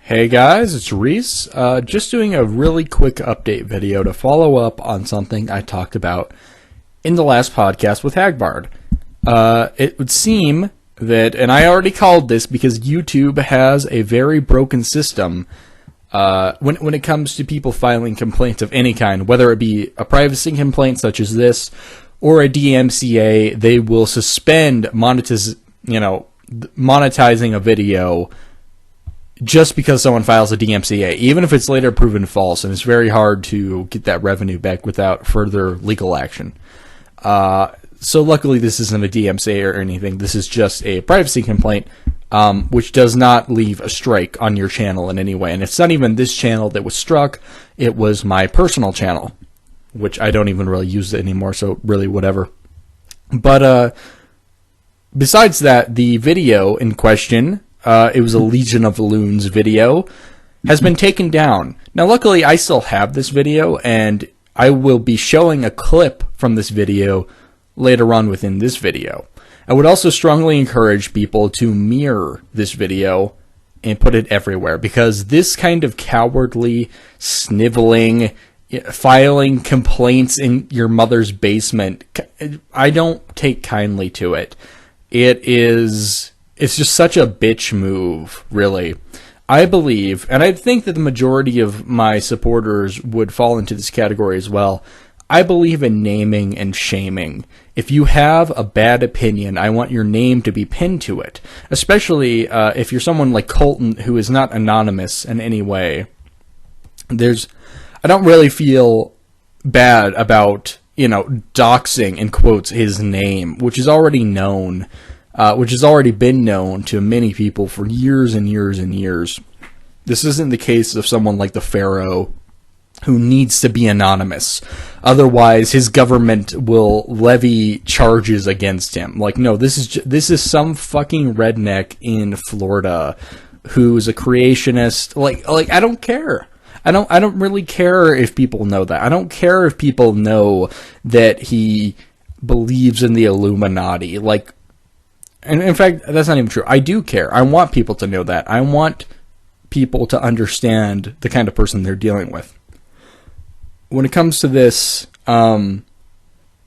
Hey guys, it's Reese. Just doing a really quick update video to follow up on something I talked about in the last podcast with Hagbard. It would seem that, and I already called this because YouTube has a very broken system when it comes to people filing complaints of any kind, whether it be a privacy complaint such as this or a DMCA. They will suspend monetizing a video just because someone files a DMCA, even if it's later proven false, and it's very hard to get that revenue back without further legal action. So luckily this isn't a DMCA or anything. This is just a privacy complaint, which does not leave a strike on your channel in any way. And it's not even this channel that was struck. It was my personal channel, which I don't even really use it anymore, so really whatever. But besides that, the video in question, it was a Legion of Loons video, has been taken down. Now, luckily, I still have this video, and I will be showing a clip from this video later on within this video. I would also strongly encourage people to mirror this video and put it everywhere, because this kind of cowardly, sniveling, filing complaints in your mother's basement, I don't take kindly to it. It's just such a bitch move, really. I believe, and I think that the majority of my supporters would fall into this category as well, I believe in naming and shaming. If you have a bad opinion, I want your name to be pinned to it. Especially if you're someone like Colten, who is not anonymous in any way. I don't really feel bad about, doxing, in quotes, his name, which is already known. Which has already been known to many people for years and years and years. This isn't the case of someone like the Pharaoh, who needs to be anonymous. Otherwise, his government will levy charges against him. Like, no, this is some fucking redneck in Florida who's a creationist. Like I don't care. I don't really care if people know that. I don't care if people know that he believes in the Illuminati. And in fact, that's not even true. I do care. I want people to know that. I want people to understand the kind of person they're dealing with. When it comes to this, I've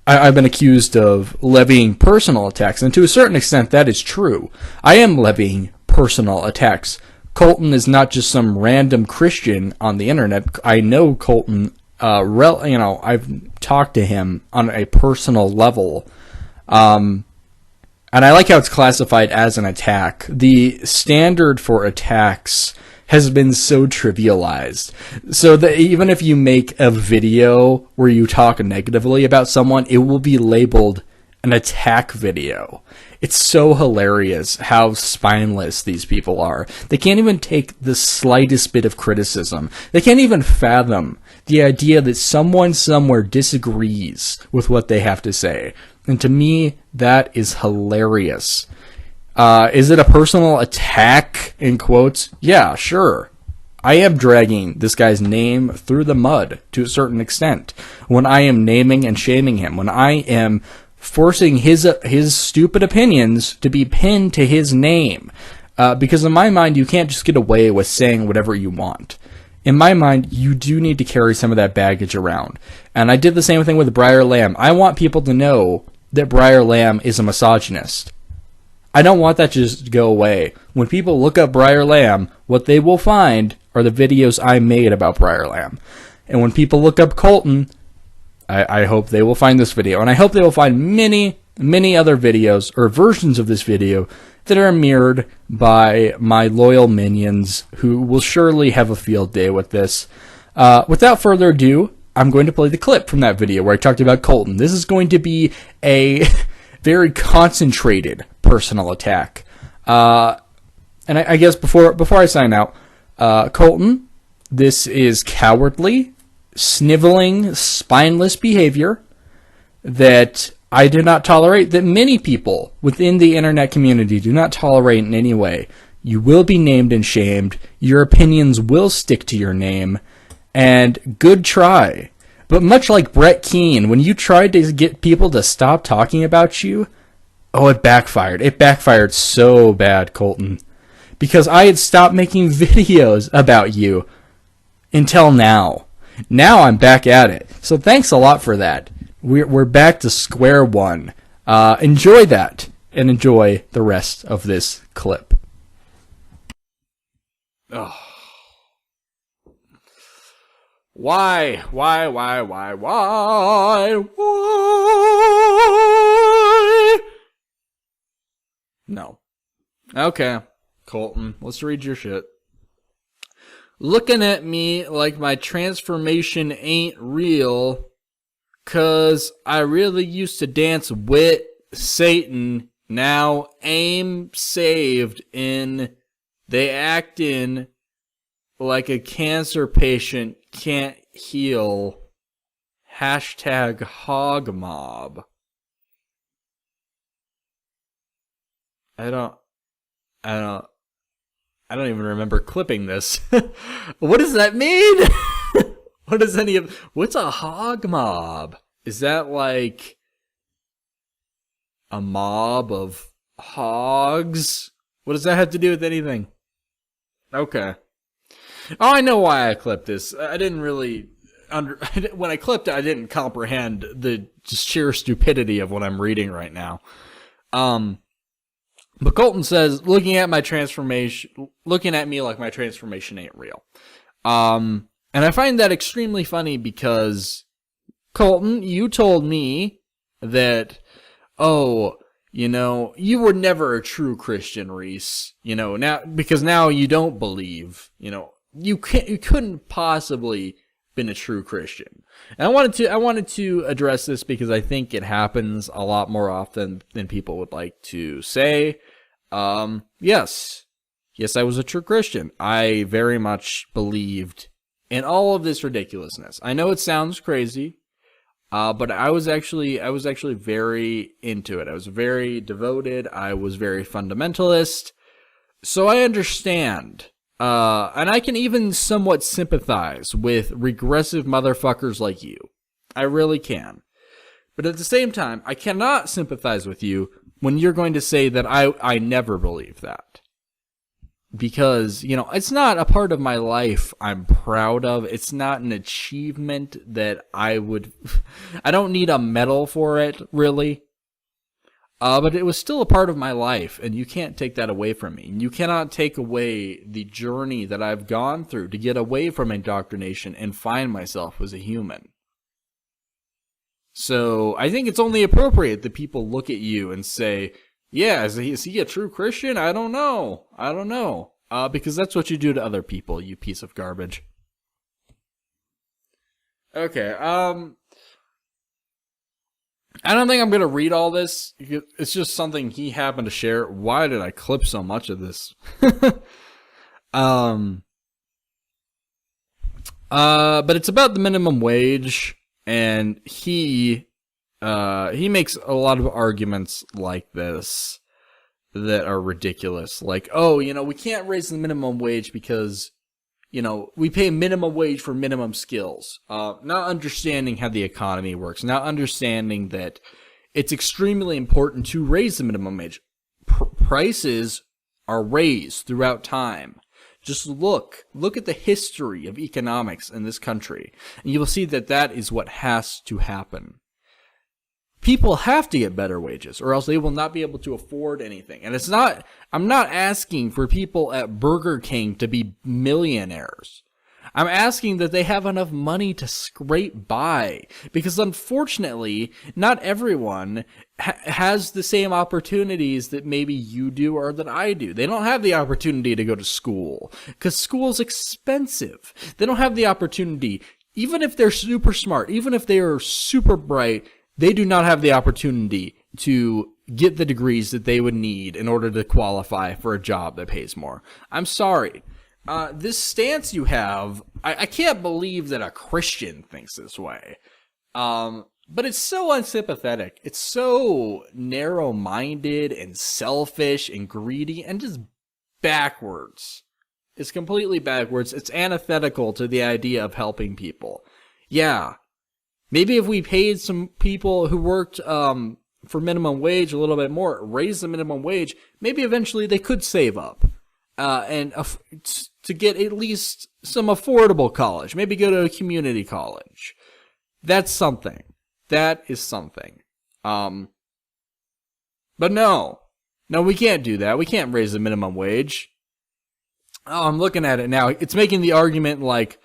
been accused of levying personal attacks, and to a certain extent, that is true. I am levying personal attacks. Colten is not just some random Christian on the internet. I know Colten. I've talked to him on a personal level. And I like how it's classified as an attack. The standard for attacks has been so trivialized. So that even if you make a video where you talk negatively about someone, it will be labeled an attack video. It's so hilarious how spineless these people are. They can't even take the slightest bit of criticism. They can't even fathom the idea that someone somewhere disagrees with what they have to say. And to me, that is hilarious. Is it a personal attack, in quotes? Yeah, sure. I am dragging this guy's name through the mud to a certain extent. When I am naming and shaming him. When I am forcing his stupid opinions to be pinned to his name. Because in my mind, you can't just get away with saying whatever you want. In my mind, you do need to carry some of that baggage around. And I did the same thing with Briar Lamb. I want people to know that Briar Lamb is a misogynist. I don't want that to just go away. When people look up Briar Lamb, what they will find are the videos I made about Briar Lamb. And when people look up Colten, I hope they will find this video. And I hope they will find many, many other videos or versions of this video that are mirrored by my loyal minions who will surely have a field day with this. Without further ado, I'm going to play the clip from that video where I talked about Colten. This is going to be a very concentrated personal attack. And I guess before I sign out, Colten, this is cowardly, sniveling, spineless behavior that I do not tolerate, that many people within the internet community do not tolerate in any way. You will be named and shamed. Your opinions will stick to your name. And good try. But much like Brett Keane, when you tried to get people to stop talking about you, oh, it backfired. It backfired so bad, Colten. because I had stopped making videos about you until now. Now I'm back at it. So thanks a lot for that. We're back to square one. Enjoy that, and enjoy the rest of this clip. Oh. Why? No. Okay, Colten, let's read your shit. Looking at me like my transformation ain't real, 'cause I really used to dance with Satan, now aim saved in, they actin' like a cancer patient can't heal. Hashtag hog mob. I don't even remember clipping this. What does that mean? What's a hog mob? Is that like a mob of hogs? What does that have to do with anything? Okay. Oh, I know why I clipped this. I didn't really when I clipped it, I didn't comprehend the just sheer stupidity of what I'm reading right now. But Colten says, looking at me like my transformation ain't real. And I find that extremely funny because, Colten, you told me that, you were never a true Christian, Reese. Because now you don't believe, you couldn't possibly been a true Christian. And I wanted to address this because I think it happens a lot more often than people would like to say. Yes, I was a true Christian. I very much believed in all of this ridiculousness. I know it sounds crazy, but I was actually very into it. I was very devoted. I was very fundamentalist. So I understand. And I can even somewhat sympathize with regressive motherfuckers like you. I really can. But at the same time, I cannot sympathize with you when you're going to say that I never believed that. Because, it's not a part of my life I'm proud of. It's not an achievement that I don't need a medal for it, really. But it was still a part of my life, and you can't take that away from me. And you cannot take away the journey that I've gone through to get away from indoctrination and find myself as a human. So I think it's only appropriate that people look at you and say, yeah, is he a true Christian? I don't know. Because that's what you do to other people, you piece of garbage. Okay, I don't think I'm going to read all this. It's just something he happened to share. Why did I clip so much of this? But it's about the minimum wage, and he makes a lot of arguments like this that are ridiculous. Like, we can't raise the minimum wage because, we pay minimum wage for minimum skills. Not understanding how the economy works, not understanding that it's extremely important to raise the minimum wage. Prices are raised throughout time. Just look at the history of economics in this country, and you will see that is what has to happen. People have to get better wages, or else they will not be able to afford anything. And I'm not asking for people at Burger King to be millionaires. I'm asking that they have enough money to scrape by. Because unfortunately, not everyone has the same opportunities that maybe you do or that I do. They don't have the opportunity to go to school, because school's expensive. They don't have the opportunity, even if they're super smart, even if they are super bright, they do not have the opportunity to get the degrees that they would need in order to qualify for a job that pays more. I'm sorry. This stance you have, I can't believe that a Christian thinks this way. But it's so unsympathetic. It's so narrow-minded and selfish and greedy and just backwards. It's completely backwards. It's antithetical to the idea of helping people. Yeah. Maybe if we paid some people who worked for minimum wage a little bit more, raise the minimum wage, maybe eventually they could save up. and to get at least some affordable college. Maybe go to a community college. That's something. That is something. But no, we can't do that. We can't raise the minimum wage. Oh, I'm looking at it now. It's making the argument like,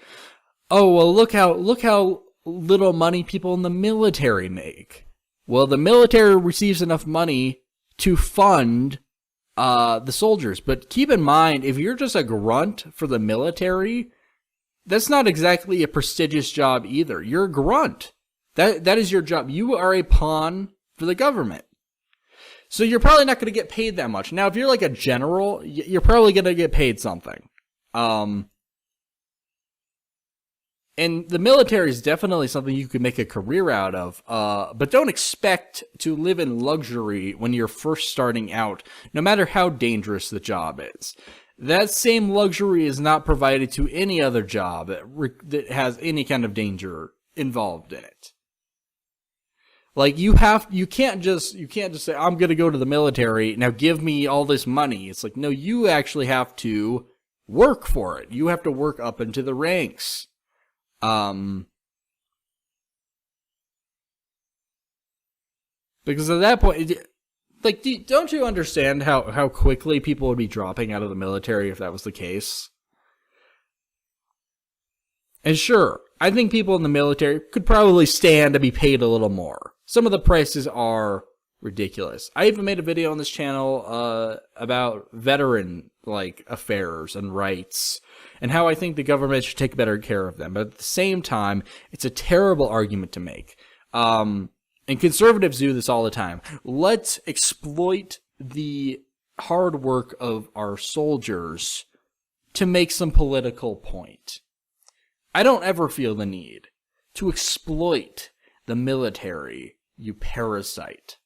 oh, well, look how little money people in the military make. Well, the military receives enough money to fund the soldiers. But keep in mind, if you're just a grunt for the military, that's not exactly a prestigious job either. You're a grunt. That is your job. You are a pawn for the government. So you're probably not going to get paid that much. Now, if you're like a general, you're probably going to get paid something. And the military is definitely something you could make a career out of. But don't expect to live in luxury when you're first starting out, no matter how dangerous the job is. That same luxury is not provided to any other job that has any kind of danger involved in it. Like you can't just say, I'm going to go to the military, now give me all this money. It's like, no, you actually have to work for it. You have to work up into the ranks. Because at that point, like, don't you understand how quickly people would be dropping out of the military if that was the case? And sure, I think people in the military could probably stand to be paid a little more. Some of the prices are ridiculous. I even made a video on this channel about veteran affairs and rights and how I think the government should take better care of them. But at the same time, it's a terrible argument to make. And conservatives do this all the time. Let's exploit the hard work of our soldiers to make some political point. I don't ever feel the need to exploit the military, you parasite.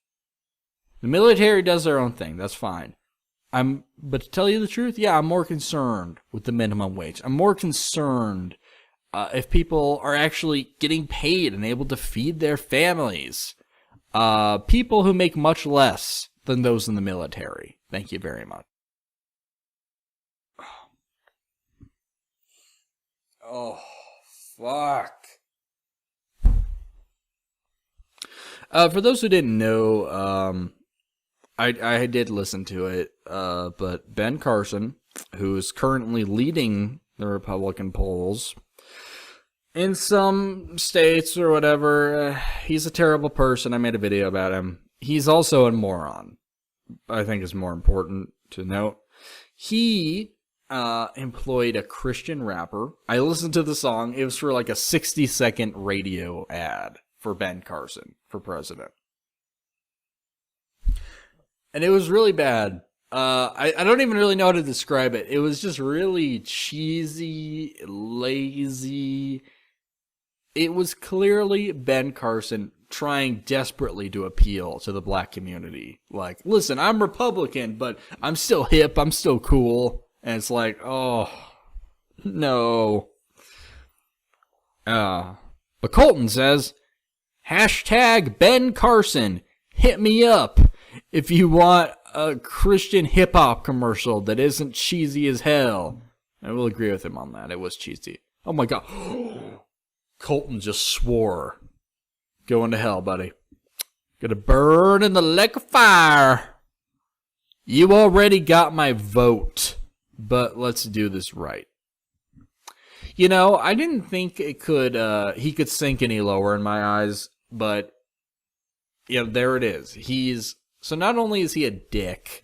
The military does their own thing, that's fine. But to tell you the truth, yeah, I'm more concerned with the minimum wage. I'm more concerned if people are actually getting paid and able to feed their families. People who make much less than those in the military. Thank you very much. Oh, fuck. For those who didn't know, I did listen to it, but Ben Carson, who is currently leading the Republican polls in some states or whatever, he's a terrible person. I made a video about him. He's also a moron, I think is more important to note. He employed a Christian rapper. I listened to the song. It was for like a 60-second radio ad for Ben Carson for president. And it was really bad. I don't even really know how to describe it. It was just really cheesy, lazy. It was clearly Ben Carson trying desperately to appeal to the black community. Like, listen, I'm Republican, but I'm still hip, I'm still cool. And it's like, oh, no. But Colten says, #Ben Carson, hit me up if you want a Christian hip-hop commercial that isn't cheesy as hell. I will agree with him on that. It was cheesy. Oh my god. Colten just swore. Going to hell, buddy. Gonna burn in the lake of fire. You already got my vote, but let's do this right. You know, I didn't think he could sink any lower in my eyes, but you know, there it is. So not only is he a dick,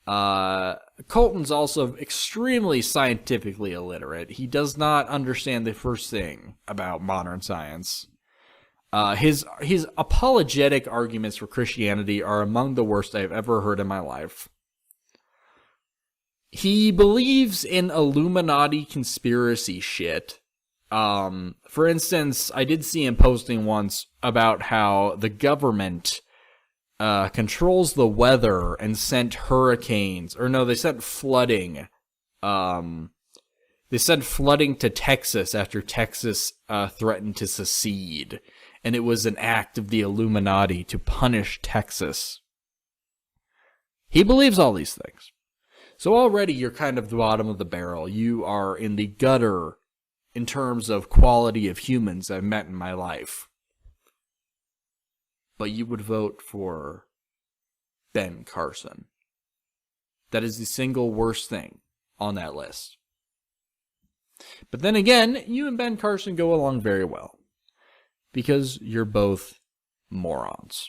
Colten's also extremely scientifically illiterate. He does not understand the first thing about modern science. His apologetic arguments for Christianity are among the worst I've ever heard in my life. He believes in Illuminati conspiracy shit. For instance, I did see him posting once about how the government controls the weather and sent hurricanes. Or no, they sent flooding. They sent flooding to Texas after Texas threatened to secede. And it was an act of the Illuminati to punish Texas. He believes all these things. So already you're kind of the bottom of the barrel. You are in the gutter in terms of quality of humans I've met in my life. But you would vote for Ben Carson. That is the single worst thing on that list. But then again, you and Ben Carson go along very well. Because you're both morons.